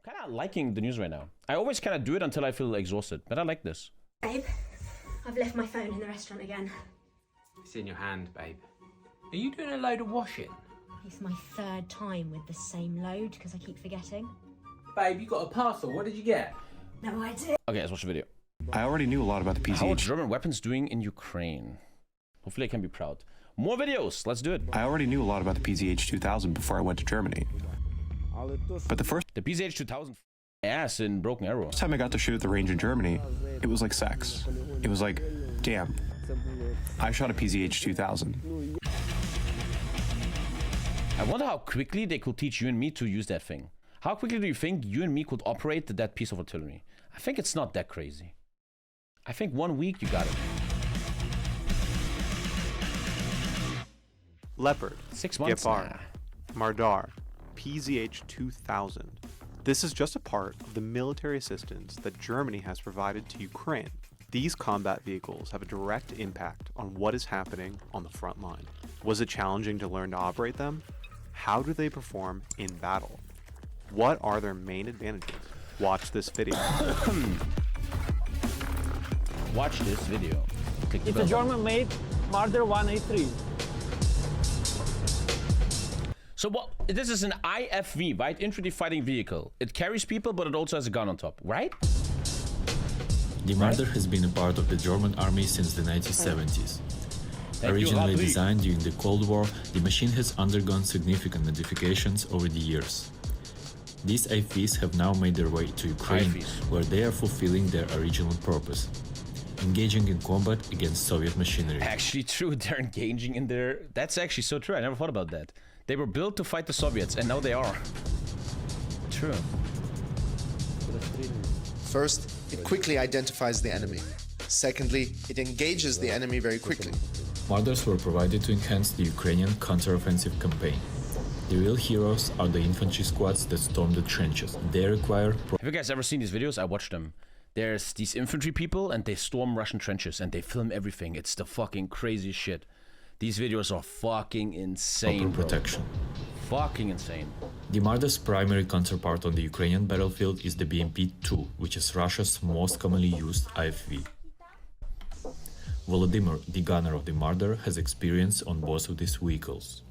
kind of liking the news right now. I always kind of do it until I feel exhausted, but I like this. Babe, I've left my phone in the restaurant again. It's in your hand, babe. Are you doing a load of washing? It's my third time with the same load because I keep forgetting. Babe, you got a parcel. What did you get? No idea. Okay, let's watch the video. I already knew a lot about the How are PZH. German weapons doing in Ukraine? Hopefully I can be proud. More videos, let's do it. I already knew a lot about the PZH 2000 before I went to Germany. But the first The PZH 2000 ass in Broken Arrow. time I got to shoot at the range in Germany, it was like sex. It was like, damn, I shot a PZH 2000. I wonder how quickly they could teach you and me to use that thing. How quickly do you think you and me could operate that piece of artillery? I think it's not that crazy. I think 1 week you got it. Leopard, 6 months. Gepard, Marder, PZH 2000. This is just a part of the military assistance that Germany has provided to Ukraine. These combat vehicles have a direct impact on what is happening on the front line. Was it challenging to learn to operate them? How do they perform in battle? What are their main advantages? Watch this video. Watch this video. Click the It's a bell button. German-made Marder 183. So what? This is an IFV, right? Infantry fighting vehicle. It carries people, but it also has a gun on top, right? The Marder has been a part of the German army since the 1970s. Originally designed during the Cold War, the machine has undergone significant modifications over the years. These IFVs have now made their way to Ukraine, where they are fulfilling their original purpose, engaging in combat against Soviet machinery. Actually true, they're engaging in their... That's actually so true, I never thought about that. They were built to fight the Soviets, and now they are. True. First, it quickly identifies the enemy. Secondly, it engages the enemy very quickly. Marders were provided to enhance the Ukrainian counteroffensive campaign. The real heroes are the infantry squads that storm the trenches. They require... Have you guys ever seen these videos? I watched them. There's these infantry people, and they storm Russian trenches, and they film everything. It's the fucking crazy shit. These videos are fucking insane, proper protection. Fucking insane. The Marder's primary counterpart on the Ukrainian battlefield is the BMP-2, which is Russia's most commonly used IFV. Volodymyr, the gunner of the Marder, has experience on both of these vehicles.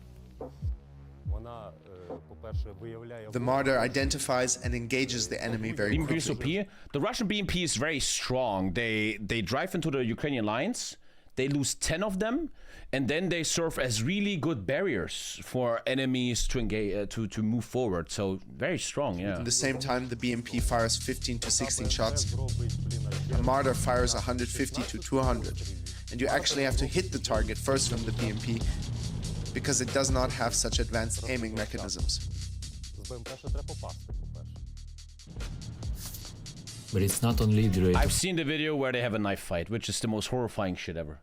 The Marder identifies and engages the enemy very BMP is quickly. OP. The Russian BMP is very strong. They drive into the Ukrainian lines. They lose 10 of them, and then they serve as really good barriers for enemies to engage, to move forward. So very strong, yeah. At the same time, the BMP fires 15 to 16 shots. The Marder fires 150 to 200. And you actually have to hit the target first from the BMP because it does not have such advanced aiming mechanisms. But it's not only the rate I've seen the video where they have a knife fight, which is the most horrifying shit ever.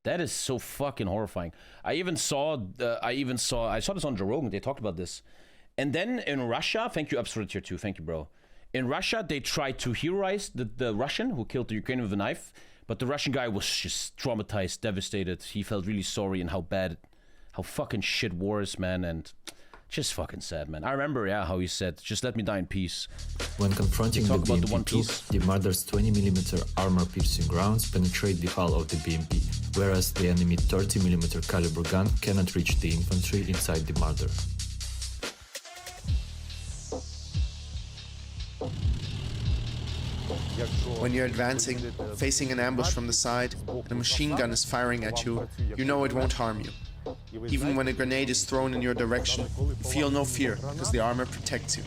That is so fucking horrifying. I saw this on Joe Rogan. They talked about this. And then in Russia, thank you, Absolute Tier 2, thank you, bro. In Russia, they tried to heroize the Russian who killed the Ukrainian with a knife, but the Russian guy was just traumatized, devastated. He felt really sorry and how fucking shit war is, man, and just fucking sad, man. I remember, yeah, how he said, just let me die in peace. When confronting the Talk about the One BMP-2, Piece. the Marder's 20mm armor-piercing rounds penetrate the hull of the BMP, whereas the enemy 30mm caliber gun cannot reach the infantry inside the Marder. When you're advancing, facing an ambush from the side, and a machine gun is firing at you, you know it won't harm you. Even when a grenade is thrown in your direction, you feel no fear, because the armor protects you.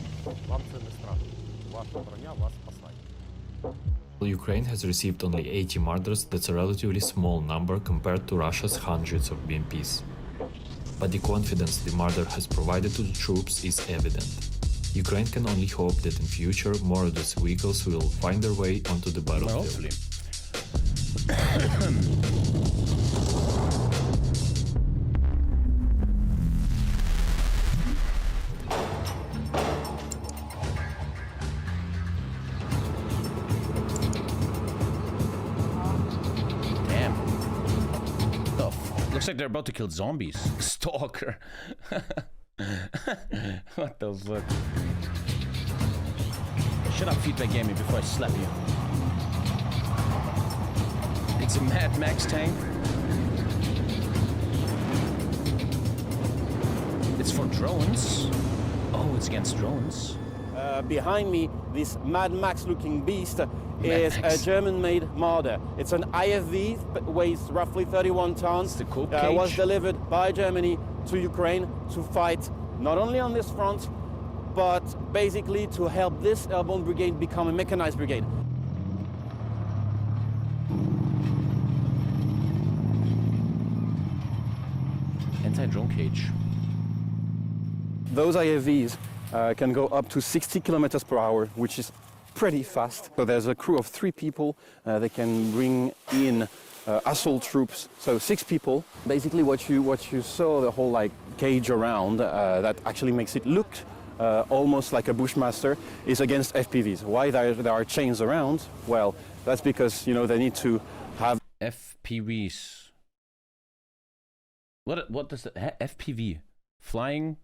Ukraine has received only 80 Marders. That's a relatively small number compared to Russia's hundreds of BMPs. But the confidence the Marder has provided to the troops is evident. Ukraine can only hope that in future more of these vehicles will find their way onto the battlefield. Hopefully. Looks like they're about to kill zombies. Stalker. What the fuck? Shut up, feedback gaming, before I slap you. It's a Mad Max tank. It's for drones. Oh, it's against drones. Behind me, this Mad Max looking beast is a German-made Marder. It's an IFV, weighs roughly 31 tons. The coke was cage. delivered by Germany to Ukraine to fight not only on this front, but basically to help this airborne brigade become a mechanized brigade. Anti-drone cage. Those IFVs can go up to 60 kilometers per hour, which is pretty fast. So there's a crew of 3 people. They can bring in assault troops, so 6 people. Basically, what you saw, the whole like cage around, that actually makes it look almost like a Bushmaster, is against FPVs. Why there are chains around? Well, that's because they need to have FPVs. What does the FPV? Flying?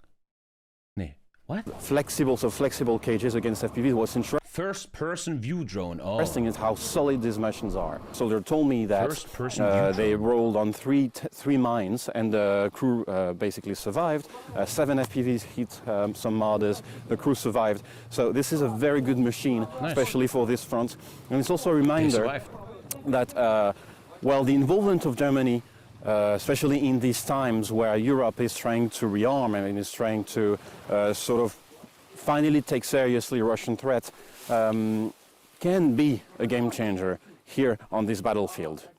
Nee. What? flexible cages against FPVs. What's interesting First-person view drone. Oh. is how solid these machines are. So they told me that First-person view they drone. rolled on three mines, and the crew basically survived. 7 FPVs hit some Marders. The crew survived. So this is a very good machine, Nice. especially for this front. And it's also a They reminder survived. that, the involvement of Germany, especially in these times where Europe is trying to rearm and is trying to sort of finally take seriously Russian threat, can be a game changer here on this battlefield.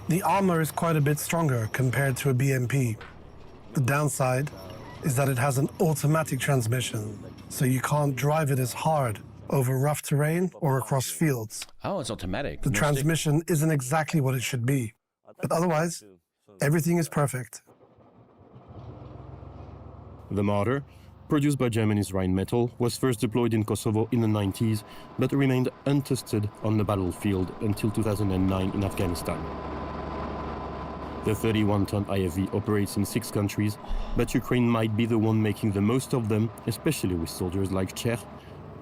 The armor is quite a bit stronger compared to a BMP. The downside is that it has an automatic transmission, so you can't drive it as hard over rough terrain or across fields. Oh, it's automatic. The transmission isn't exactly what it should be, but otherwise, everything is perfect. The Marder, produced by Germany's Rheinmetall, was first deployed in Kosovo in the 90s, but remained untested on the battlefield until 2009 in Afghanistan. The 31-ton IFV operates in 6 countries, but Ukraine might be the one making the most of them, especially with soldiers like Jpeg,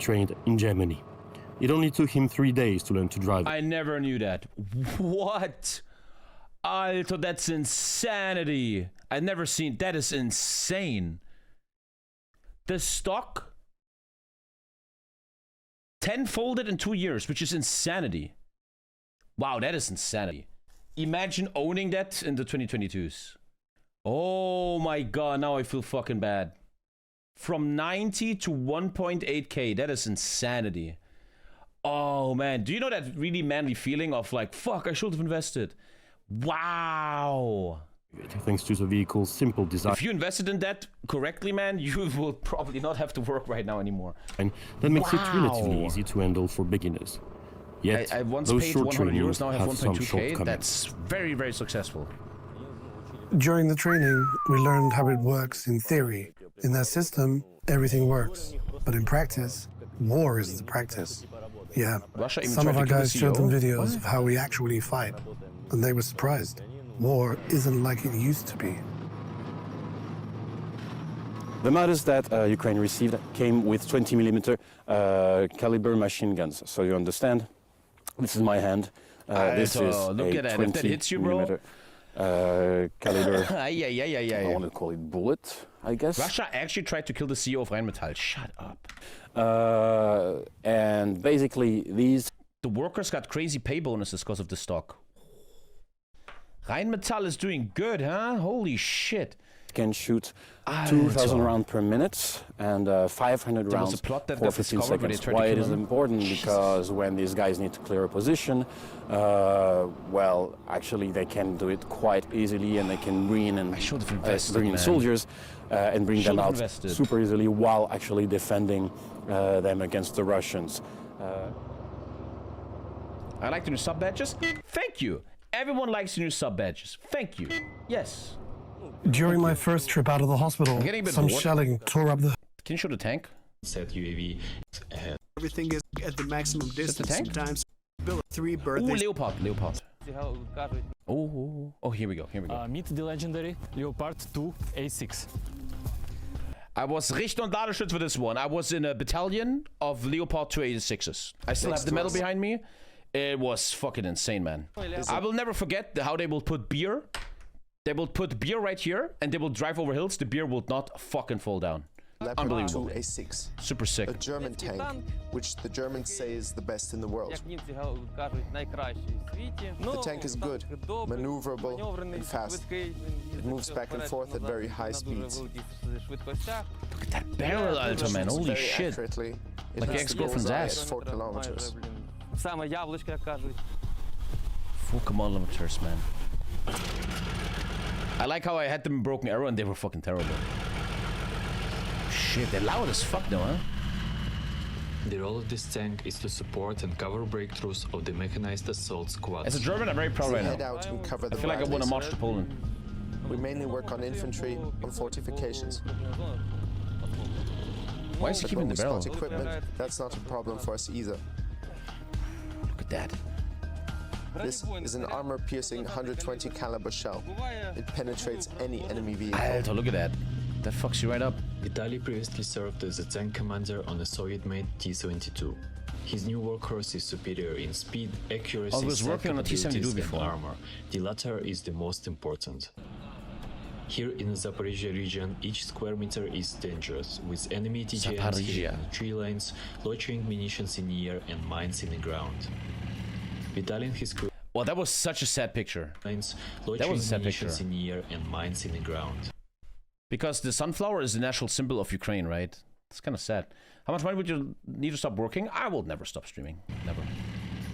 trained in Germany. It only took him 3 days to learn to drive. I never knew that. What? Alter, that's insanity. I've never seen... That is insane. The stock 10-folded in 2 years, which is insanity. Wow, that is insanity. Imagine owning that in the 2022s. Oh my god, now I feel fucking bad. From 90 to 1.8k, that is insanity. Oh man, do you know that really manly feeling of like, fuck, I should have invested? Wow. Thanks to the vehicle's simple design. If you invested in that correctly, man, you will probably not have to work right now anymore. That makes it relatively easy to handle for beginners. Yet, I once those paid short 100 trainings euros, now I have have some 1.2k. shortcomings. That's very, very successful. During the training, we learned how it works in theory. In their system, everything works. But in practice, war is the practice. Yeah, Russia even some tried of to our kill the guys showed them CEO. videos of how we actually fight. And they were surprised. War isn't like it used to be. The Marders that Ukraine received came with 20mm caliber machine guns. So you understand? This is my hand. This is look a at that. If that hits you, bro. Caliber. Yeah. I want to call it bullet, I guess. Russia actually tried to kill the CEO of Rheinmetall. Shut up. And basically these... The workers got crazy pay bonuses because of the stock. Rheinmetall is doing good, huh? Holy shit. Can shoot 2,000 rounds per minute and 500 There was rounds a plot that for got 15 discovered where they seconds. tried to Why kill it is him? important? Because when these guys need to clear a position, well, actually they can do it quite easily, and they can bring in, I should have invested, bring in man. soldiers and bring them Should have out invested. super easily while actually defending them against the Russians. I like the new sub badges. Thank you. Everyone likes the new sub badges. Thank you. Yes. During my first trip out of the hospital, getting a bit some bored. shelling tore up the... Can you show the tank? Set UAV. Everything is at the maximum distance. tank? Sometimes build 3 Oh, birthdays. Leopard. Oh, here we go. Meet the legendary Leopard 2 A6. I was Richter und Ladeschütz for this one. I was in a battalion of Leopard 286s. I still have the medal behind me. It was fucking insane, man. I will never forget how they will put beer. They will put beer right here, and they will drive over hills. The beer will not fucking fall down. Leopard Unbelievable. 2A6. Super sick. A German tank, which the Germans say is the best in the world. The tank is good, maneuverable, and fast. It moves back and forth at very high speeds. Look at that barrel, Alter, man. Holy shit. Like your ex-girlfriend's ass. 4 kilometers. 4 kilometers, man. I like how I had them in broken arrow and they were fucking terrible. Shit, they're loud as fuck though, huh? The role of this tank is to support and cover breakthroughs of the mechanized assault squads. As a German, I'm very proud right head now. out and cover the I feel like I want to march to Poland. We mainly work on infantry, on fortifications. Why is he keeping the barrel? Spot equipment, that's not a problem for us either. Look at that. This is an armor-piercing 120 caliber shell. It penetrates any enemy vehicle. Alter, look at that. That fucks you right up. Vitaly previously served as a tank commander on a Soviet-made T-72. His new workhorse is superior in speed, accuracy, I was working on a T-72 before. and armor. The latter is the most important. Here in the Zaporizhia region, each square meter is dangerous, with enemy TGMs hidden in tree lines, loitering munitions in the air, and mines in the ground. Vitaly and his crew. Well, that was such a sad picture. That was a sad picture. In the air and mines in the ground. Because the sunflower is the national symbol of Ukraine, right? It's kind of sad. How much money would you need to stop working? I will never stop streaming. Never.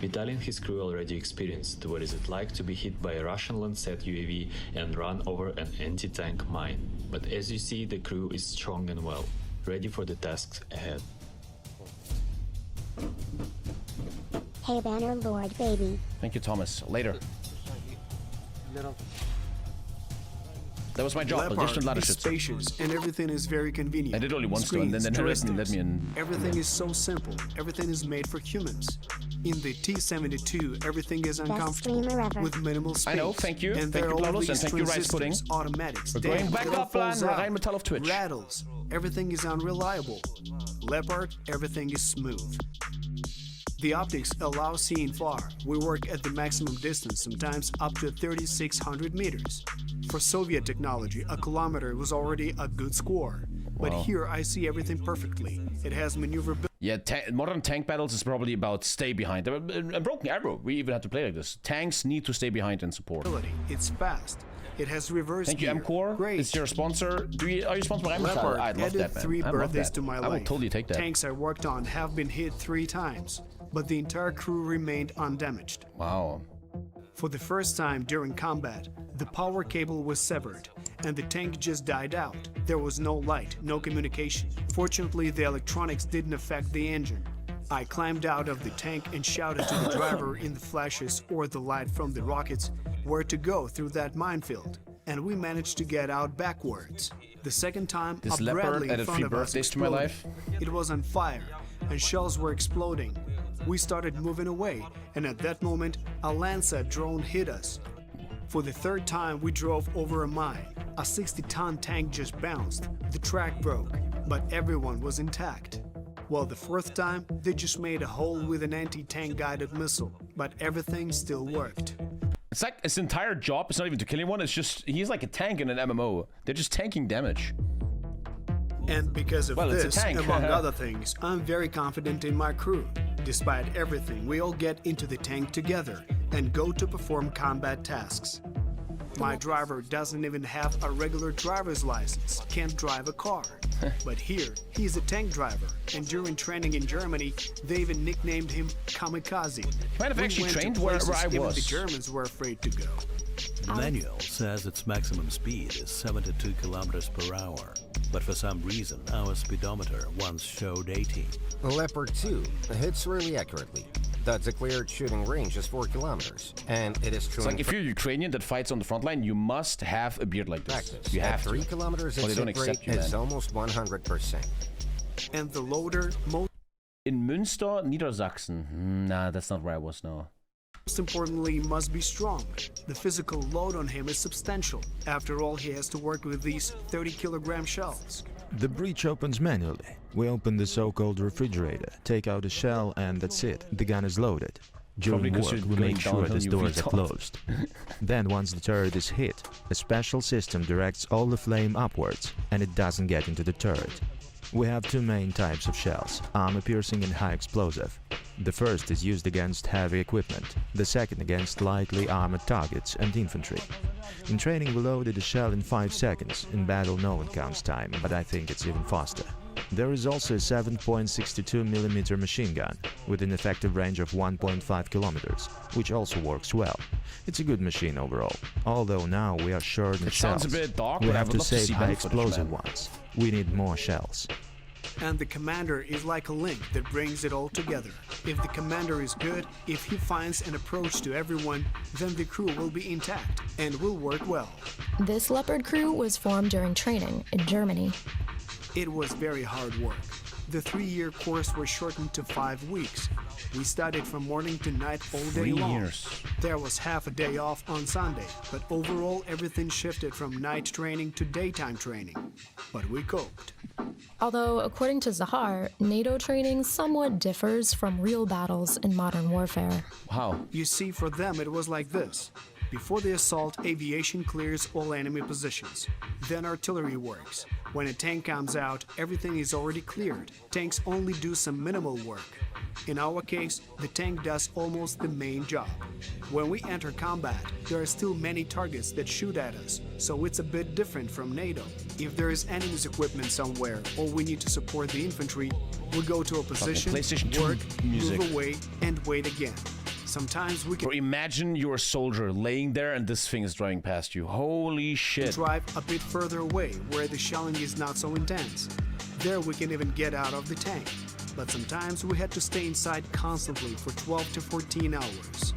Vitaly and his crew already experienced what is it like to be hit by a Russian Lancet UAV and run over an anti-tank mine. But as you see, the crew is strong and well, ready for the tasks ahead. Hey Bannerlord, baby. Thank you, Thomas. Later. That was my job. Leopard is spacious and everything is very convenient. I did only once though, and then let me in. Everything is so simple. Everything is made for humans. In the T-72, everything is uncomfortable with minimal space. I know. Thank you. And Thank you, Claudius, and thank you, Rice Pudding. Automatics. We're going back up, man. Rein Metall of Twitch. Rattles. Everything is unreliable. Leopard, everything is smooth. The optics allow seeing far. We work at the maximum distance, sometimes up to 3,600 meters. For Soviet technology, a kilometer was already a good score. But here I see everything perfectly. It has maneuverability. Yeah, modern tank battles is probably about stay behind. And Broken Arrow, we even have to play like this. Tanks need to stay behind and support. It's fast. It has reverse Thank you, gear. M-Core. Great. It's your sponsor. Are you sponsored by Leopard I'd love added that, man. 3 I love birthdays that. to my life. I will totally take that. Tanks I worked on have been hit 3 times, but the entire crew remained undamaged. Wow. For the first time during combat, the power cable was severed, and the tank just died out. There was no light, no communication. Fortunately, the electronics didn't affect the engine. I climbed out of the tank and shouted to the driver in the flashes or the light from the rockets where to go through that minefield. And we managed to get out backwards. The second time, This a Leopard Bradley in added front 3 of us birthdays to my exploded. life. It was on fire, and shells were exploding. We started moving away, and at that moment, a Lancet drone hit us. For the 3rd time, we drove over a mine. A 60-ton tank just bounced. The track broke, but everyone was intact. Well, the 4th time, they just made a hole with an anti-tank guided missile, but everything still worked. It's like his entire job is not even to kill anyone, it's just, he's like a tank in an MMO. They're just tanking damage. And because of Well, it's a this, tank. among other things, I'm very confident in my crew. Despite everything, we all get into the tank together and go to perform combat tasks. My driver doesn't even have a regular driver's license, can't drive a car. But here, he's a tank driver, and during training in Germany, they even nicknamed him Kamikaze. Might have We actually went to trained where places I even was. the Germans were afraid to go. The manual says its maximum speed is 72 kilometers per hour, but for some reason our speedometer once showed 80. Leopard 2 hits really accurately. The declared shooting range is 4 kilometers, and it is true. It's like if you're Ukrainian that fights on the front line, you must have a beard like this. Practice. You have At 3 kilometers, or they its don't hit accept rate you, is man. almost 100%. And the loader, In Münster, Niedersachsen. Nah, that's not where I was now. most importantly, must be strong. The physical load on him is substantial. After all, he has to work with these 30-kilogram shells. The breech opens manually. We open the so-called refrigerator, take out a shell, and that's it. The gun is loaded. During work, we make sure these doors are closed. Then, once the turret is hit, a special system directs all the flame upwards, and it doesn't get into the turret. We have two main types of shells, armor-piercing and high-explosive. The first is used against heavy equipment, the second against lightly armored targets and infantry. In training we loaded a shell in 5 seconds, in battle no one counts time, but I think it's even faster. There is also a 7.62mm machine gun, with an effective range of 1.5 kilometers, which also works well. It's a good machine overall, although now we are short in shells. Sounds a bit dark, we but I have would to love to save see by hand footage, explosive man. ones. We need more shells. And the commander is like a link that brings it all together. If the commander is good, if he finds an approach to everyone, then the crew will be intact and will work well. This Leopard crew was formed during training in Germany. It was very hard work. The 3-year course was shortened to 5 weeks. We studied from morning to night all day 3 long. years. There was half a day off on Sunday, but overall everything shifted from night training to daytime training. But we coped. Although, according to Zahar, NATO training somewhat differs from real battles in modern warfare. How? You see, for them it was like this. Before the assault, aviation clears all enemy positions. Then artillery works. When a tank comes out, everything is already cleared. Tanks only do some minimal work. In our case, the tank does almost the main job. When we enter combat, there are still many targets that shoot at us, so it's a bit different from NATO. If there is enemy's equipment somewhere, or we need to support the infantry, we go to a position, work, move away, and wait again. Sometimes we can imagine you're a soldier laying there and this thing is driving past you. Holy shit. drive a bit further away where the shelling is not so intense. There we can even get out of the tank. But sometimes we had to stay inside constantly for 12 to 14 hours.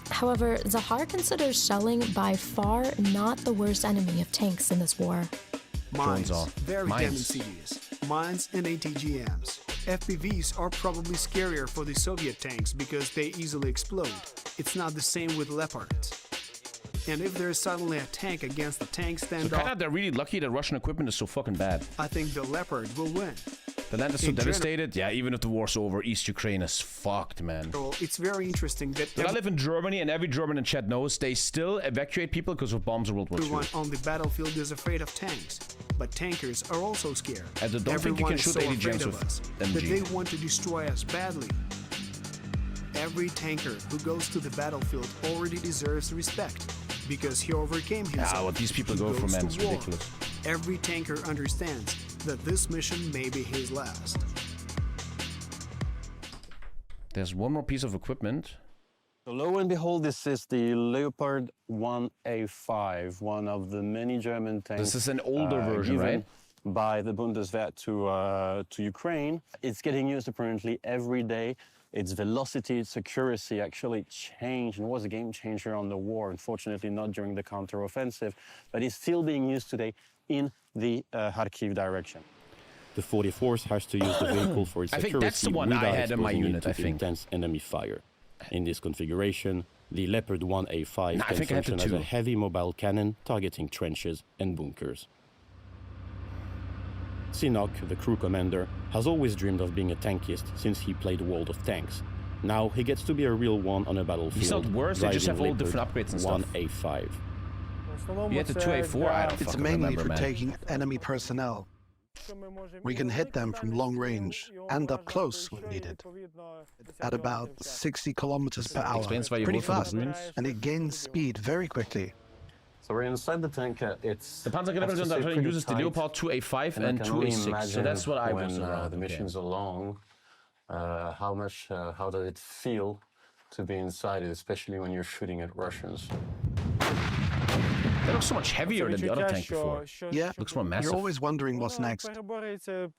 However, Zahar considers shelling by far not the worst enemy of tanks in this war. Mines, very damn insidious. Mines and ATGMs. FPVs are probably scarier for the Soviet tanks because they easily explode. It's not the same with Leopards. And if there's suddenly a tank against the tank standoff, So kinda they're really lucky that Russian equipment is so fucking bad. I think the Leopard will win. The land is so devastated. Yeah, even if the war's over, East Ukraine is fucked, man. It's very interesting that I live in Germany, and every German in chat knows they still evacuate people because of bombs in World War II. everyone on the battlefield is afraid of tanks. But tankers are also scared. I don't think you Everyone can is shoot so 80 afraid gems of with us MG. that they want to destroy us badly. Every tanker who goes to the battlefield already deserves respect because he overcame himself. Yeah, what these people go for, man, is ridiculous. Every tanker understands that this mission may be his last. There's one more piece of equipment. So lo and behold, this is the Leopard 1A5, one of the many German tanks. This is an older version, given right? By the Bundeswehr to Ukraine. It's getting used apparently every day. Its velocity, its accuracy actually changed and was a game changer on the war. Unfortunately, not during the counteroffensive, but it's still being used today in the Kharkiv direction. The 44th has to use the vehicle for its I accuracy think that's the one I without had in my exposing it unit, to I think. intense enemy fire. In this configuration, the Leopard 1A5 No, I can think I had the function as a two. heavy mobile cannon targeting trenches and bunkers. Sinok, the crew commander, has always dreamed of being a tankist since he played World of Tanks. Now he gets to be a real one on a battlefield. It's not worse, they just have all driving different upgrades and stuff. 1A5. You had the 2A4? I don't It's fucking mainly remember, for man. taking enemy personnel. We can hit them from long range and up close when needed. At about 60 kilometers per hour. Explains why you Pretty vote for the fast. Greens. And it gains speed very quickly. So we're inside the tank. It's The Panzergrenadier uses the Leopard 2A5 and 2A6. So that's what I was around. The missions are long. How does it feel to be inside it, especially when you're shooting at Russians? That looks so much heavier than the other tank before. Yeah, Looks more massive. you're always wondering what's next. Generals are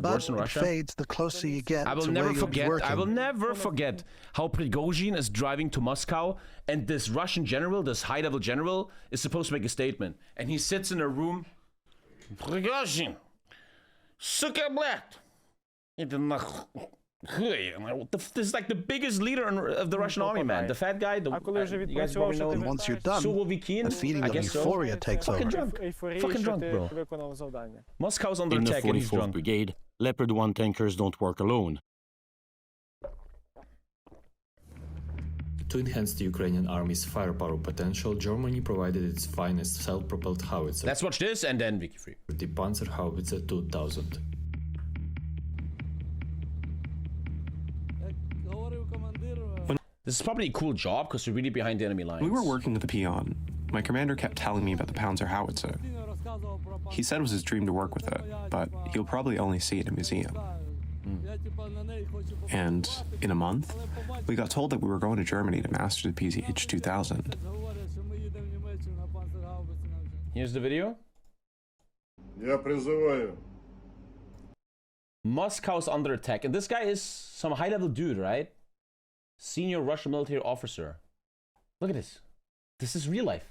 But worse in it Russia. fades the closer you get I will to never where you'll be forget. working. I will never forget how Prigozhin is driving to Moscow, and this Russian general, this high-level general, is supposed to make a statement, and he sits in a room. Prigozhin, suka, блядь, иди нахуй. This is like the biggest leader of the Russian army, man. The fat guy. You guys probably know him. And once you're done, the feeling of euphoria takes over. Fucking drunk, bro. Moscow's under attack and he's drunk. Brigade, Leopard 1 tankers don't work alone. To enhance the Ukrainian army's firepower potential, Germany provided its finest self-propelled howitzer. Let's watch this and then Wiki Free. The Panzerhaubitze 2000. This is probably a cool job because you're really behind the enemy lines. We were working with the Peon. My commander kept telling me about the Panzerhaubitze. He said it was his dream to work with it, but he'll probably only see it in a museum. And in a month, we got told that we were going to Germany to master the PZH 2000. Here's the video. Moscow's under attack, and this guy is some high-level dude, right? Senior Russian military officer. Look at this. This is real life.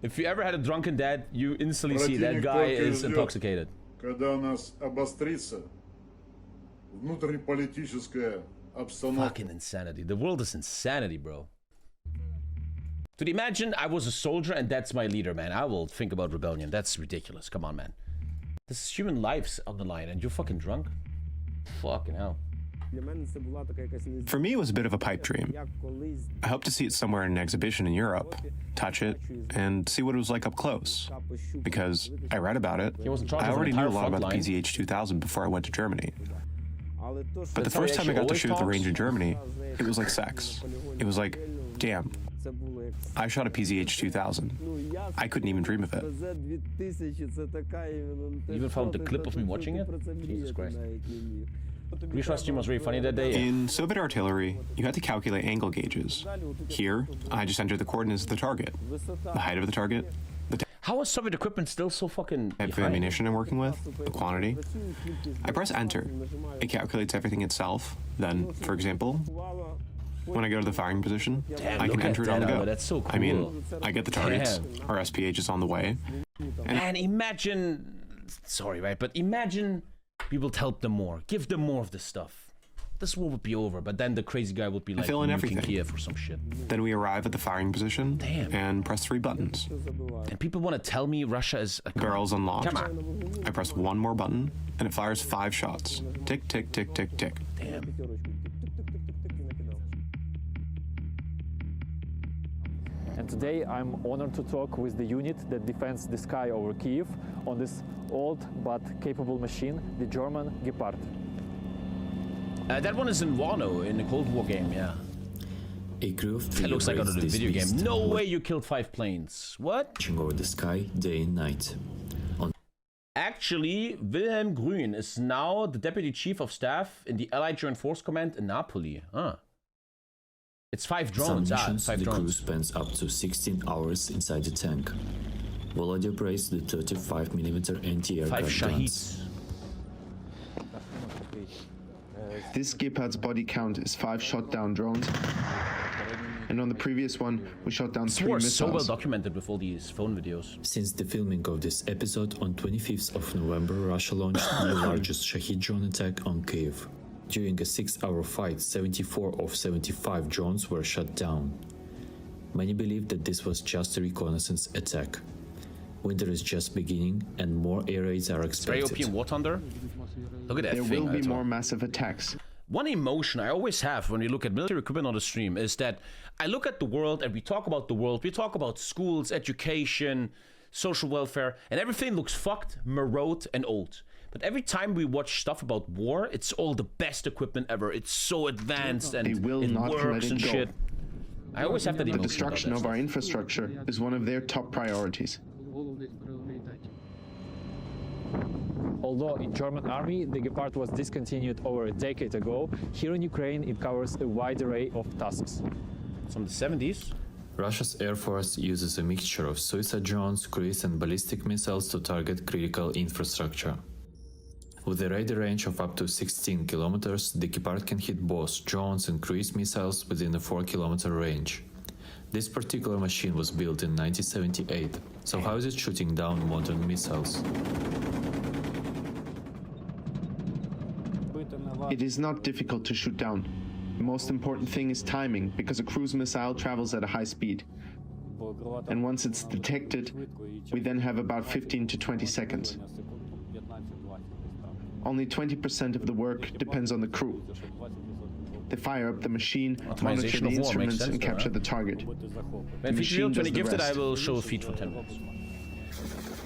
If you ever had a drunken dad, you instantly see that guy is intoxicated. Fucking insanity. The world is insanity, bro. Dude, imagine I was a soldier and that's my leader, man. I will think about rebellion. That's ridiculous. Come on, man. This is human lives on the line and you're fucking drunk? Fucking hell. For me, it was a bit of a pipe dream. I hope to see it somewhere in an exhibition in Europe, touch it, and see what it was like up close. Because I read about it, I already knew a lot about the PZH 2000 before I went to Germany. But the first time I got to shoot at the range in Germany, it was like sex. It was like, damn, I shot a PZH 2000. I couldn't even dream of it. You even found the clip of me watching it? Jesus Christ. Grishma's stream was really funny that day. In Soviet artillery, you had to calculate angle gauges. Here, I just entered the coordinates of the target, the height of the target, the how is Soviet equipment still so fucking type of ammunition I'm working with, the quantity. I press enter. It calculates everything itself. Then, for example, when I go to the firing position, I can enter it on the go. That's so cool. I mean, I get the targets. Our SPH is on the way. And imagine, sorry, right, but imagine we will help them more. Give them more of this stuff. This war would be over, but then the crazy guy would be like, fill in everything. Kiev or some shit. Then we arrive at the firing position and press 3 buttons. And people want to tell me Russia is... Barrel's unlocked. Come on. I press 1 more button, and it fires 5 shots. Tick, tick, tick, tick, tick. Damn. And today I'm honored to talk with the unit that defends the sky over Kiev on this old but capable machine, the German Gepard. That one is in Wano, in the Cold War game, yeah. A crew of 3 it looks like out of the video game. No way you killed 5 planes. What? Watching over the sky day and night. Actually, Wilhelm Grün is now the Deputy Chief of Staff in the Allied Joint Force Command in Napoli. Huh. It's 5 drones. Some missions, the crew spends up to 16 hours inside the tank. Volodya operates the 35mm anti-aircraft guns. This Gepard's body count is 5 shot down drones. And on the previous one, we shot down 3 missiles. So well documented with all these phone videos. Since the filming of this episode on 25th of November, Russia launched the largest Shahid drone attack on Kiev. During a 6-hour fight, 74 of 75 drones were shot down. Many believe that this was just a reconnaissance attack. Winter is just beginning and more air raids are expected. Spray War Thunder? Look at that thing. There will be more massive attacks. One emotion I always have when we look at military equipment on the stream is that I look at the world and we talk about the world, we talk about schools, education, social welfare, and everything looks fucked, morose, and old. But every time we watch stuff about war, it's all the best equipment ever. It's so advanced and it works and shit. I always have that emotion. The destruction of our infrastructure is one of their top priorities. Although in German army the Gepard was discontinued over a decade ago, here in Ukraine it covers a wide array of tasks. From the 70s? Russia's Air Force uses a mixture of suicide drones, cruise and ballistic missiles to target critical infrastructure. With a radar range of up to 16 kilometers, the Gepard can hit both drones and cruise missiles within a 4-kilometer range. This particular machine was built in 1978, so how is it shooting down modern missiles? It is not difficult to shoot down. The most important thing is timing, because a cruise missile travels at a high speed. And once it's detected, we then have about 15 to 20 seconds. Only 20% of the work depends on the crew. They fire up the machine, monitor the instruments, and capture the target. When featured 20 gifted, I will show a feed for 10 minutes.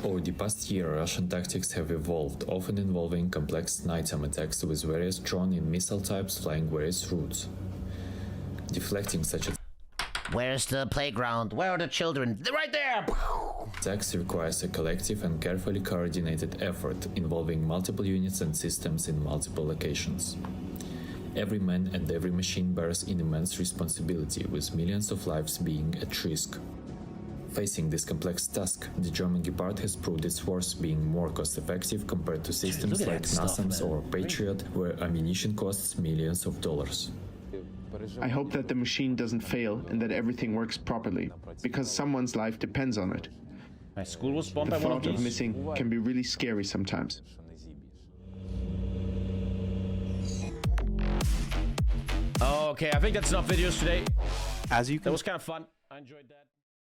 Over the past year, Russian tactics have evolved, often involving complex nighttime attacks with various drone and missile types flying various routes. Deflecting such Where's the playground? Where are the children? They're right there! attacks requires a collective and carefully coordinated effort involving multiple units and systems in multiple locations. Every man and every machine bears an immense responsibility, with millions of lives being at risk. Facing this complex task, the German Gepard has proved its worth, being more cost-effective compared to systems like NASAMS or Patriot, where ammunition costs millions of dollars. I hope that the machine doesn't fail and that everything works properly, because someone's life depends on it. My school was bombed The by one of thought these. of missing can be really scary sometimes. Okay, I think that's enough videos today. As you can That was kind of fun. I enjoyed that.